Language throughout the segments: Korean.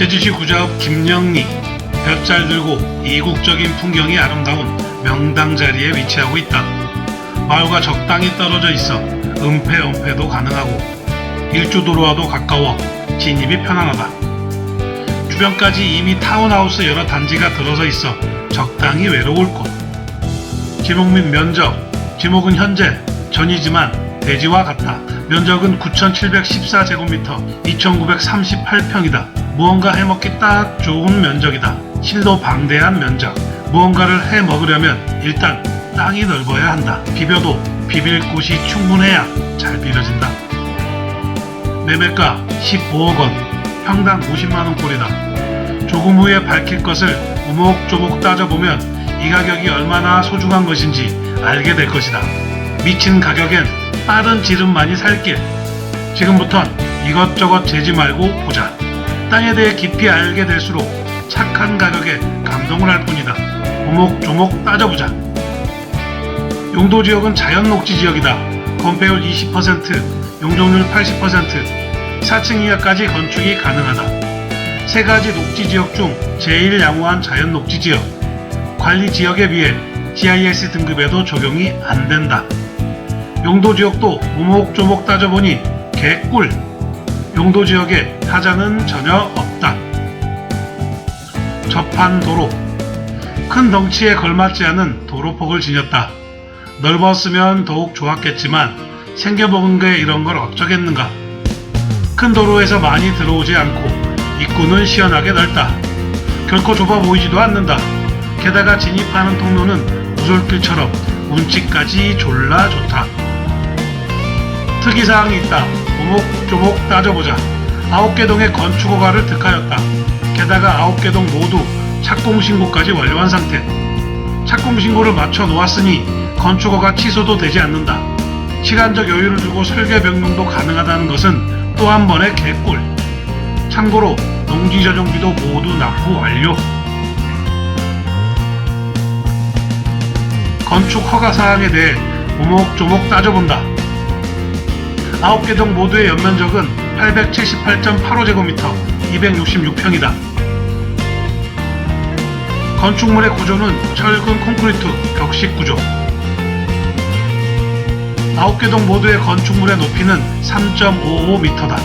제주시 구자읍 김영리, 볕잘 들고 이국적인 풍경이 아름다운 명당 자리에 위치하고 있다. 마을과 적당히 떨어져 있어 은폐 가능하고 일주도로와도 가까워 진입이 편안하다. 주변까지 이미 타운하우스 여러 단지가 들어서 있어 적당히 외로울 곳. 지목 및 면적. 지목은 현재 전이지만 대지와 같아. 면적은 9,714제곱미터 2,938평이다. 무언가 해먹기 딱 좋은 면적이다. 실도 방대한 면적. 무언가를 해먹으려면 일단 땅이 넓어야 한다. 비벼도 비빌 곳이 충분해야 잘 비벼진다. 매매가 15억원, 평당 50만원 꼴이다. 조금 후에 밝힐 것을 오목조목 따져보면 이 가격이 얼마나 소중한 것인지 알게 될 것이다. 미친 가격엔 빠른 지름만이 살 길. 지금부턴 이것저것 재지 말고 보자. 땅에 대해 깊이 알게 될수록 착한 가격에 감동을 할 뿐이다. 오목조목 따져보자. 용도지역은 자연녹지지역이다. 건폐율 20%, 용적률 80%, 4층 이하까지 건축이 가능하다. 세 가지 녹지지역 중 제일 양호한 자연녹지지역. 관리지역에 비해 GIS 등급에도 적용이 안된다. 용도지역도 오목조목 따져보니 개꿀. 용도지역에 하자는 전혀 없다. 접한 도로. 큰 덩치에 걸맞지 않은 도로폭을 지녔다. 넓었으면 더욱 좋았겠지만 생겨먹은 게 이런 걸 어쩌겠는가. 큰 도로에서 많이 들어오지 않고 입구는 시원하게 넓다. 결코 좁아 보이지도 않는다. 게다가 진입하는 통로는 무솔길처럼 운치까지 졸라 좋다. 특이사항이 있다. 오목조목 따져보자. 9개 동의 건축허가를 득하였다. 게다가 9개 동 모두 착공신고까지 완료한 상태. 착공신고를 마쳐 놓았으니 건축허가 취소도 되지 않는다. 시간적 여유를 두고 설계 변경도 가능하다는 것은 또 한 번의 개꿀. 참고로 농지조정비도 모두 납부 완료. 건축허가 사항에 대해 오목조목 따져본다. 9개 동 모두의 연면적은 878.85제곱미터 266평이다. 건축물의 구조는 철근 콘크리트 격식 구조. 9개 동 모두의 건축물의 높이는 3.55m다.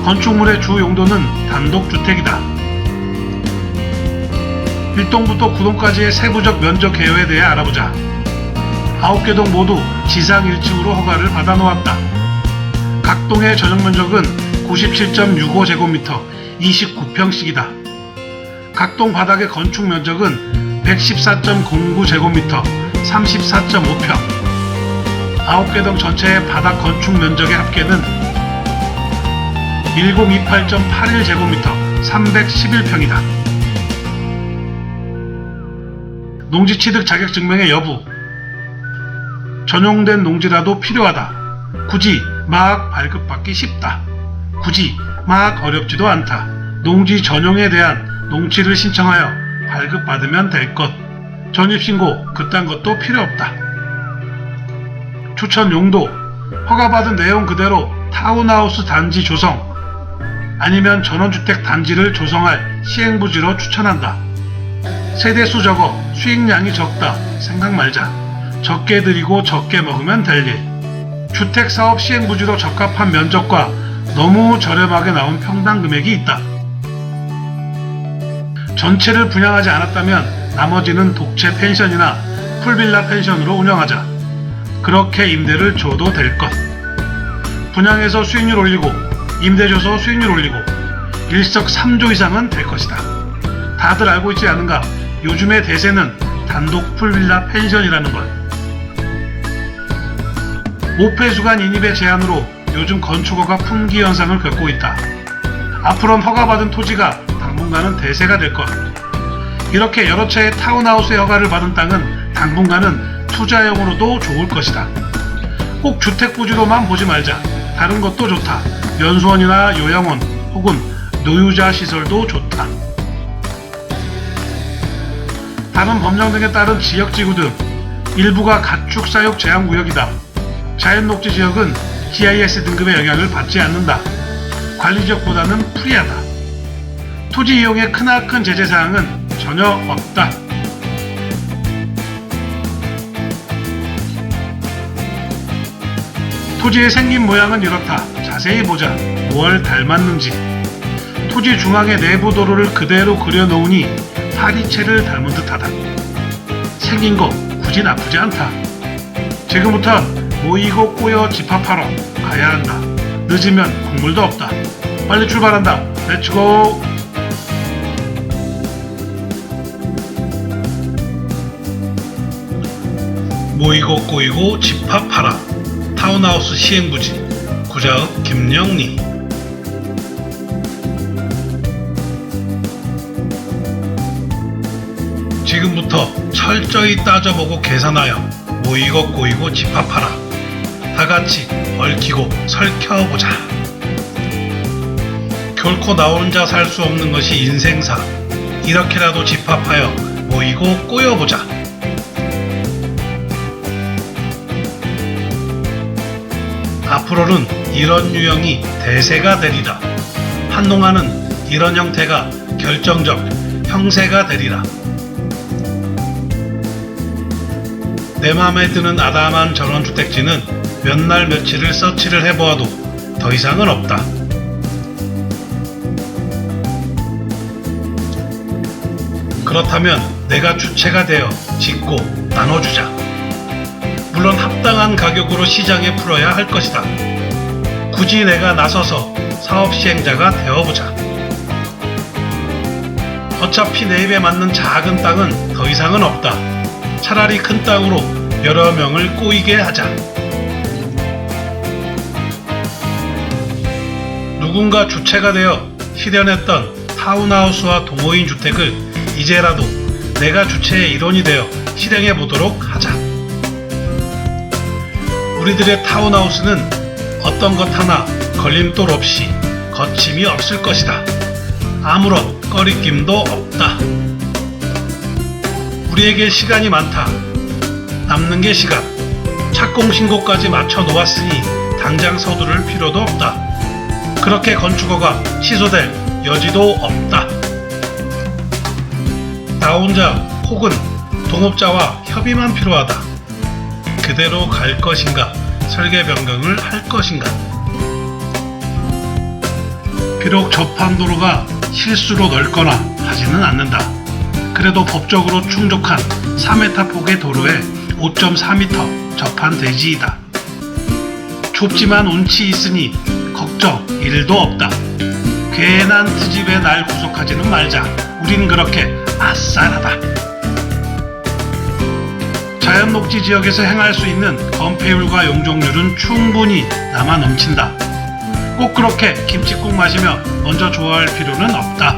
건축물의 주 용도는 단독주택이다. 1동부터 9동까지의 세부적 면적 개요에 대해 알아보자. 9개 동 모두 지상 1층으로 허가를 받아 놓았다. 각 동의 전용 면적은 97.65제곱미터 29평씩이다. 각 동 바닥의 건축 면적은 114.09제곱미터 34.5평. 9개 동 전체의 바닥 건축 면적의 합계는 1028.81제곱미터 311평이다. 농지 취득 자격 증명의 여부. 전용된 농지라도 필요하다. 굳이 막 발급받기 쉽다. 굳이 막 어렵지도 않다. 농지 전용에 대한 농취를 신청하여 발급받으면 될 것. 전입신고 그딴 것도 필요 없다. 추천 용도. 허가받은 내용 그대로 타운하우스 단지 조성 아니면 전원주택 단지를 조성할 시행부지로 추천한다. 세대수 적어 수익량이 적다 생각 말자. 적게 들이고 적게 먹으면 될 일. 주택사업 시행부지로 적합한 면적과 너무 저렴하게 나온 평당 금액이 있다. 전체를 분양하지 않았다면 나머지는 독채 펜션이나 풀빌라 펜션으로 운영하자. 그렇게 임대를 줘도 될 것. 분양해서 수익률 올리고 임대 줘서 수익률 올리고 일석삼조 이상은 될 것이다. 다들 알고 있지 않은가? 요즘의 대세는 단독 풀빌라 펜션이라는 걸. 5폐수간 인입의 제한으로 요즘 건축허가 품귀 현상을 겪고 있다. 앞으로는 허가받은 토지가 당분간은 대세가 될 것. 이렇게 여러 채의 타운하우스의 허가를 받은 땅은 당분간은 투자용으로도 좋을 것이다. 꼭 주택부지로만 보지 말자. 다른 것도 좋다. 연수원이나 요양원 혹은 노유자 시설도 좋다. 다른 법령 등에 따른 지역지구 등 일부가 가축사육 제한구역이다. 자연녹지지역은 GIS 등급의 영향을 받지 않는다. 관리지역보다는 프리하다. 토지 이용에 크나큰 제재사항은 전혀 없다. 토지의 생긴 모양은 이렇다. 자세히 보자. 뭘 닮았는지. 토지 중앙의 내부 도로를 그대로 그려놓으니 파리채를 닮은 듯하다. 생긴 거 굳이 나쁘지 않다. 지금부터 모이고 꼬여 집합하러 가야 한다. 늦으면 국물도 없다. 빨리 출발한다. 렛츠고! 모이고 꼬이고 집합하라. 타운하우스 시행부지. 구자읍 김영리. 지금부터 철저히 따져보고 계산하여 모이고 꼬이고 집합하라. 다같이 얽히고 설켜보자. 결코 나 혼자 살 수 없는 것이 인생사. 이렇게라도 집합하여 모이고 꼬여보자. 앞으로는 이런 유형이 대세가 되리라. 한동안은 이런 형태가 결정적 형세가 되리라. 내 맘에 드는 아담한 전원주택지는 몇 날 며칠을 서치를 해보아도 더 이상은 없다. 그렇다면 내가 주체가 되어 짓고 나눠주자. 물론 합당한 가격으로 시장에 풀어야 할 것이다. 굳이 내가 나서서 사업 시행자가 되어보자. 어차피 내 입에 맞는 작은 땅은 더 이상은 없다. 차라리 큰 땅으로 여러 명을 꼬이게 하자. 누군가 주체가 되어 실현했던 타운하우스와 동호인 주택을 이제라도 내가 주체의 일원이 되어 실행해 보도록 하자. 우리들의 타운하우스는 어떤 것 하나 걸림돌 없이 거침이 없을 것이다. 아무런 꺼리낌도 없다. 우리에게 시간이 많다. 남는 게 시간. 착공신고까지 맞춰 놓았으니 당장 서두를 필요도 없다. 그렇게 건축허가 취소될 여지도 없다. 나 혼자 혹은 동업자와 협의만 필요하다. 그대로 갈 것인가, 설계 변경을 할 것인가. 비록 접한 도로가 실수로 넓거나 하지는 않는다. 그래도 법적으로 충족한 4m 폭의 도로에 5.4m 접한 대지이다. 좁지만 운치 있으니 걱정 1도 없다. 괜한 트집에 날 구속하지는 말자. 우린 그렇게 아싸라다. 자연녹지 지역에서 행할 수 있는 건폐율과 용적률은 충분히 남아 넘친다. 꼭 그렇게 김칫국 마시며 먼저 좋아할 필요는 없다.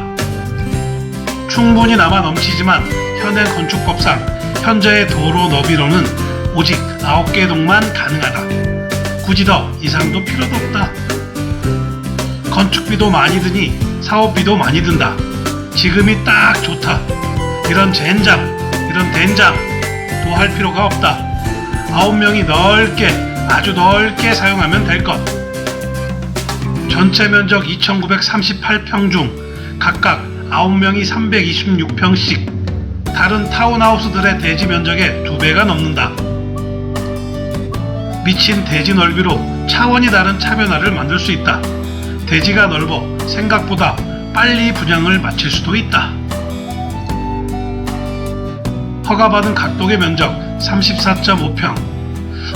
충분히 남아 넘치지만 현행 건축법상 현재의 도로 너비로는 오직 9개 동만 가능하다. 굳이 더 이상도 필요도 없다. 건축비도 많이 드니 사업비도 많이 든다. 지금이 딱 좋다. 이런 젠장, 이런 된장 도 할 필요가 없다. 9명이 넓게, 아주 넓게 사용하면 될 것. 전체 면적 2,938평 중 각각 9명이 326평씩, 다른 타운하우스들의 대지 면적의 2배가 넘는다. 미친 대지 넓이로 차원이 다른 차변화를 만들 수 있다. 대지가 넓어 생각보다 빨리 분양을 마칠 수도 있다. 허가받은 각동의 면적 34.5평.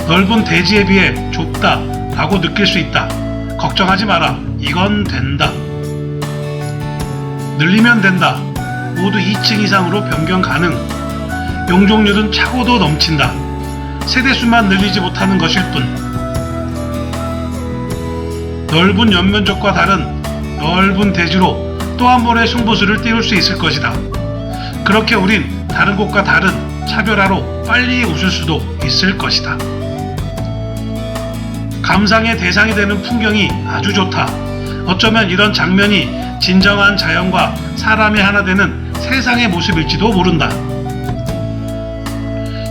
넓은 대지에 비해 좁다 라고 느낄 수 있다. 걱정하지 마라. 이건 된다. 늘리면 된다. 모두 2층 이상으로 변경 가능. 용적률은 차고도 넘친다. 세대수만 늘리지 못하는 것일 뿐. 넓은 연면적과 다른 넓은 대지로 또 한 번의 승부수를 띄울 수 있을 것이다. 그렇게 우린 다른 곳과 다른 차별화로 빨리 웃을 수도 있을 것이다. 감상의 대상이 되는 풍경이 아주 좋다. 어쩌면 이런 장면이 진정한 자연과 사람이 하나 되는 세상의 모습일지도 모른다.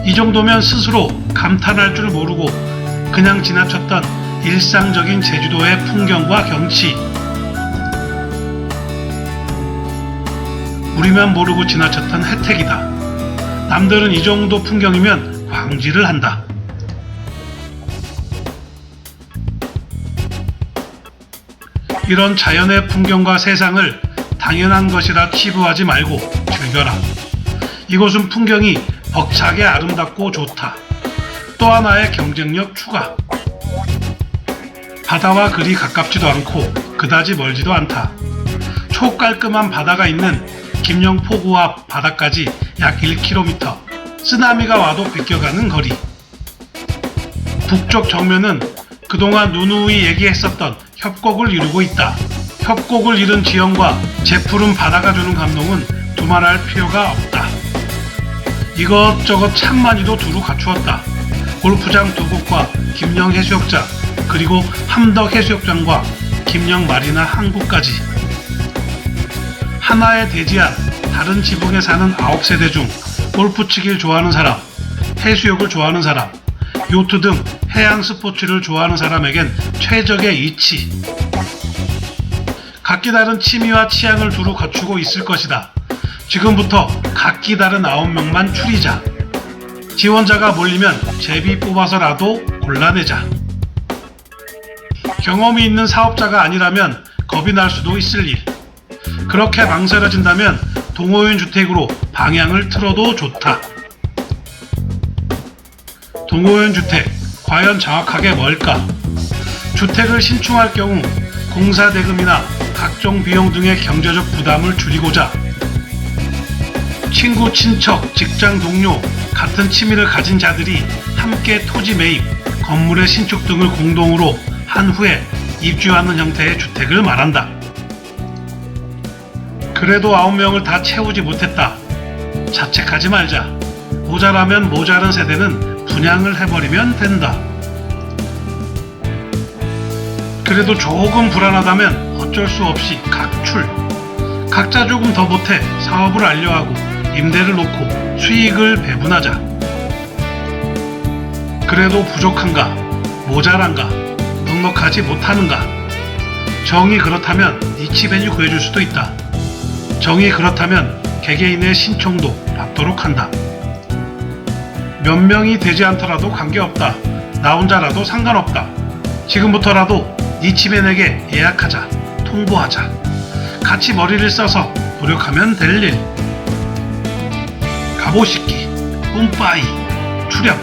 이 정도면 스스로 감탄할 줄 모르고 그냥 지나쳤던 일상적인 제주도의 풍경과 경치, 우리만 모르고 지나쳤던 혜택이다. 남들은 이 정도 풍경이면 광질을 한다. 이런 자연의 풍경과 세상을 당연한 것이라 치부하지 말고 즐겨라. 이곳은 풍경이 벅차게 아름답고 좋다. 또 하나의 경쟁력 추가. 바다와 그리 가깝지도 않고 그다지 멀지도 않다. 초깔끔한 바다가 있는 김영포구 앞 바다까지 약 1km, 쓰나미가 와도 비껴가는 거리. 북쪽 정면은 그동안 누누이 얘기했었던 협곡을 이루고 있다. 협곡을 이룬 지형과 재푸른 바다가 주는 감동은 두말할 필요가 없다. 이것저것 참 많이도 두루 갖추었다. 골프장 2곳과 김영 해수욕장, 그리고 함덕 해수욕장과 김영 마리나 항구까지. 하나의 대지안, 다른 지붕에 사는 9세대 중 골프 치기를 좋아하는 사람, 해수욕을 좋아하는 사람, 요트 등 해양 스포츠를 좋아하는 사람에겐 최적의 이치. 각기 다른 취미와 취향을 두루 갖추고 있을 것이다. 지금부터 각기 다른 9명만 추리자. 지원자가 몰리면 제비 뽑아서라도 골라내자. 경험이 있는 사업자가 아니라면 겁이 날 수도 있을 일. 그렇게 망설여진다면 동호인 주택으로 방향을 틀어도 좋다. 동호인 주택, 과연 정확하게 뭘까? 주택을 신축할 경우 공사 대금이나 각종 비용 등의 경제적 부담을 줄이고자 친구, 친척, 직장 동료, 같은 취미를 가진 자들이 함께 토지 매입, 건물의 신축 등을 공동으로 한 후에 입주하는 형태의 주택을 말한다. 그래도 9명을 다 채우지 못했다. 자책하지 말자. 모자라면 모자란 세대는 분양을 해버리면 된다. 그래도 조금 불안하다면 어쩔 수 없이 각출. 각자 조금 더 못해 사업을 알려하고 임대를 놓고 수익을 배분하자. 그래도 부족한가? 모자란가? 넉넉하지 못하는가? 정이 그렇다면 니치 메뉴 구해줄 수도 있다. 정이 그렇다면 개개인의 신청도 받도록 한다. 몇 명이 되지 않더라도 관계없다. 나 혼자라도 상관없다. 지금부터라도 니치맨에게 예약하자. 통보하자. 같이 머리를 써서 노력하면 될 일. 가보시기, 뿜빠이, 출연,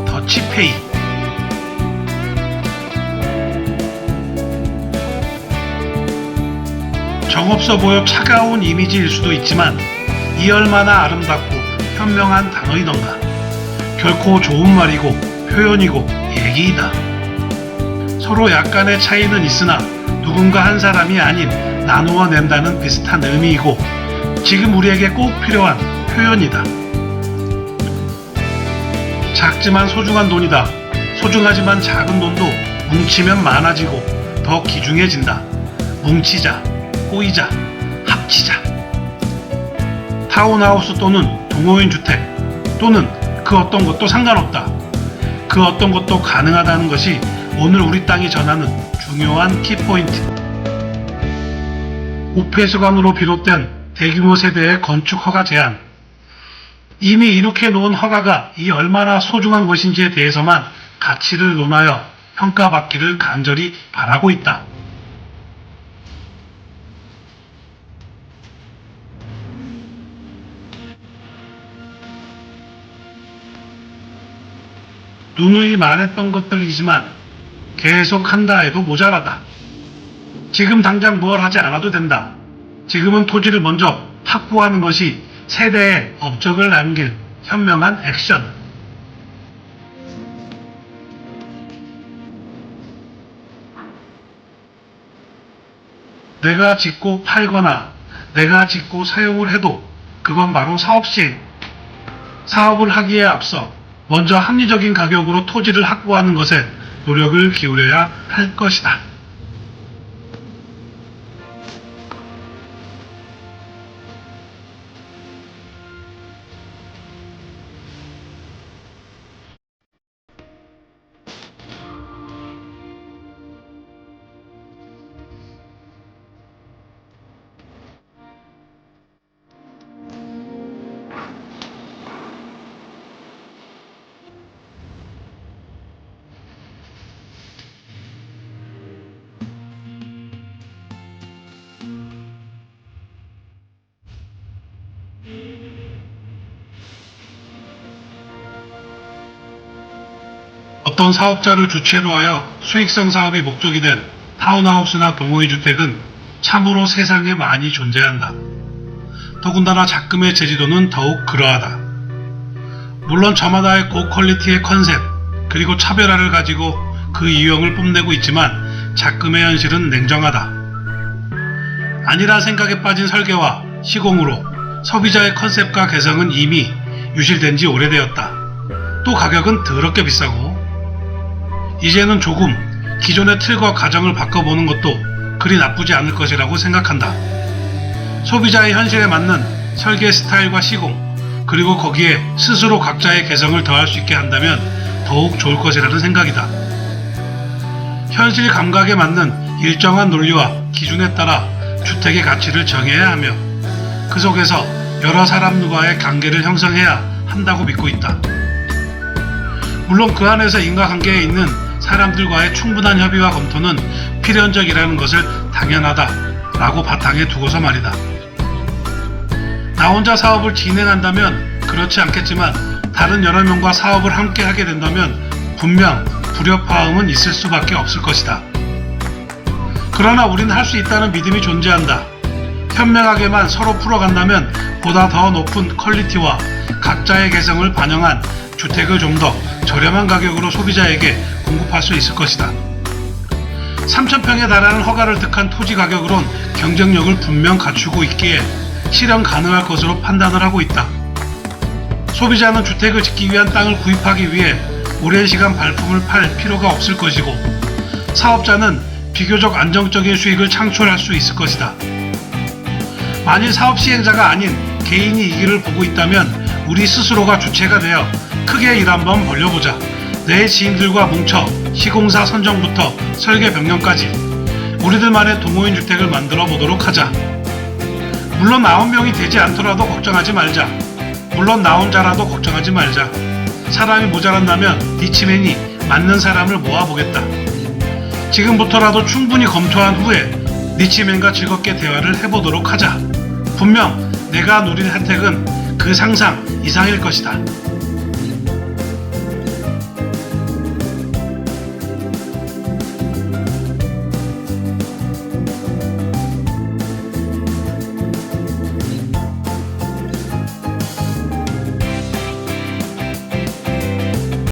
더치페이. 정없어 보여 차가운 이미지일 수도 있지만 이 얼마나 아름답고 현명한 단어이던가. 결코 좋은 말이고 표현이고 얘기이다. 서로 약간의 차이는 있으나 누군가 한 사람이 아닌 나누어 낸다는 비슷한 의미이고 지금 우리에게 꼭 필요한 표현이다. 작지만 소중한 돈이다. 소중하지만 작은 돈도 뭉치면 많아지고 더 귀중해진다. 뭉치자, 꼬이자, 합치자. 타운하우스 또는 동호인 주택 또는 그 어떤 것도 상관없다. 그 어떤 것도 가능하다는 것이 오늘 우리 땅이 전하는 중요한 키포인트. 우폐수관으로 비롯된 대규모 세대의 건축 허가 제한. 이미 이렇게 놓은 허가가 이 얼마나 소중한 것인지에 대해서만 가치를 논하여 평가받기를 간절히 바라고 있다. 누누이 말했던 것들이지만 계속 한다 해도 모자라다. 지금 당장 뭘 하지 않아도 된다. 지금은 토지를 먼저 확보하는 것이 세대에 업적을 남길 현명한 액션. 내가 짓고 팔거나 내가 짓고 사용을 해도 그건 바로 사업 시행. 사업을 하기에 앞서 먼저 합리적인 가격으로 토지를 확보하는 것에 노력을 기울여야 할 것이다. 어떤 사업자를 주체로 하여 수익성 사업이 목적이 된 타운하우스나 동호회 주택은 참으로 세상에 많이 존재한다. 더군다나 작금의 제지도는 더욱 그러하다. 물론 저마다의 고퀄리티의 컨셉 그리고 차별화를 가지고 그 유형을 뽐내고 있지만 작금의 현실은 냉정하다. 아니란 생각에 빠진 설계와 시공으로 소비자의 컨셉과 개성은 이미 유실된 지 오래되었다. 또 가격은 더럽게 비싸고 이제는 조금 기존의 틀과 가정을 바꿔보는 것도 그리 나쁘지 않을 것이라고 생각한다. 소비자의 현실에 맞는 설계 스타일과 시공 그리고 거기에 스스로 각자의 개성을 더할 수 있게 한다면 더욱 좋을 것이라는 생각이다. 현실 감각에 맞는 일정한 논리와 기준에 따라 주택의 가치를 정해야 하며 그 속에서 여러 사람과의 관계를 형성해야 한다고 믿고 있다. 물론 그 안에서 인과관계에 있는 사람들과의 충분한 협의와 검토는 필연적이라는 것을 당연하다라고 바탕에 두고서 말이다. 나 혼자 사업을 진행한다면 그렇지 않겠지만 다른 여러 명과 사업을 함께 하게 된다면 분명 불협화음은 있을 수밖에 없을 것이다. 그러나 우린 할 수 있다는 믿음이 존재한다. 현명하게만 서로 풀어간다면 보다 더 높은 퀄리티와 각자의 개성을 반영한 주택을 좀 더 저렴한 가격으로 소비자에게 공급할 수 있을 것이다. 3,000평에 달하는 허가를 득한 토지 가격으론 경쟁력을 분명 갖추고 있기에 실현 가능할 것으로 판단을 하고 있다. 소비자는 주택을 짓기 위한 땅을 구입하기 위해 오랜 시간 발품을 팔 필요가 없을 것이고 사업자는 비교적 안정적인 수익을 창출할 수 있을 것이다. 만일 사업 시행자가 아닌 개인이 이 길을 보고 있다면 우리 스스로가 주체가 되어 크게 일 한번 벌려보자. 내 지인들과 뭉쳐 시공사 선정부터 설계 변경까지 우리들만의 동호인 주택을 만들어 보도록 하자. 물론 9명이 되지 않더라도 걱정하지 말자. 물론 나 혼자라도 걱정하지 말자. 사람이 모자란다면 니치맨이 맞는 사람을 모아보겠다. 지금부터라도 충분히 검토한 후에 니치맨과 즐겁게 대화를 해보도록 하자. 분명 내가 누릴 혜택은 그 상상 이상일 것이다.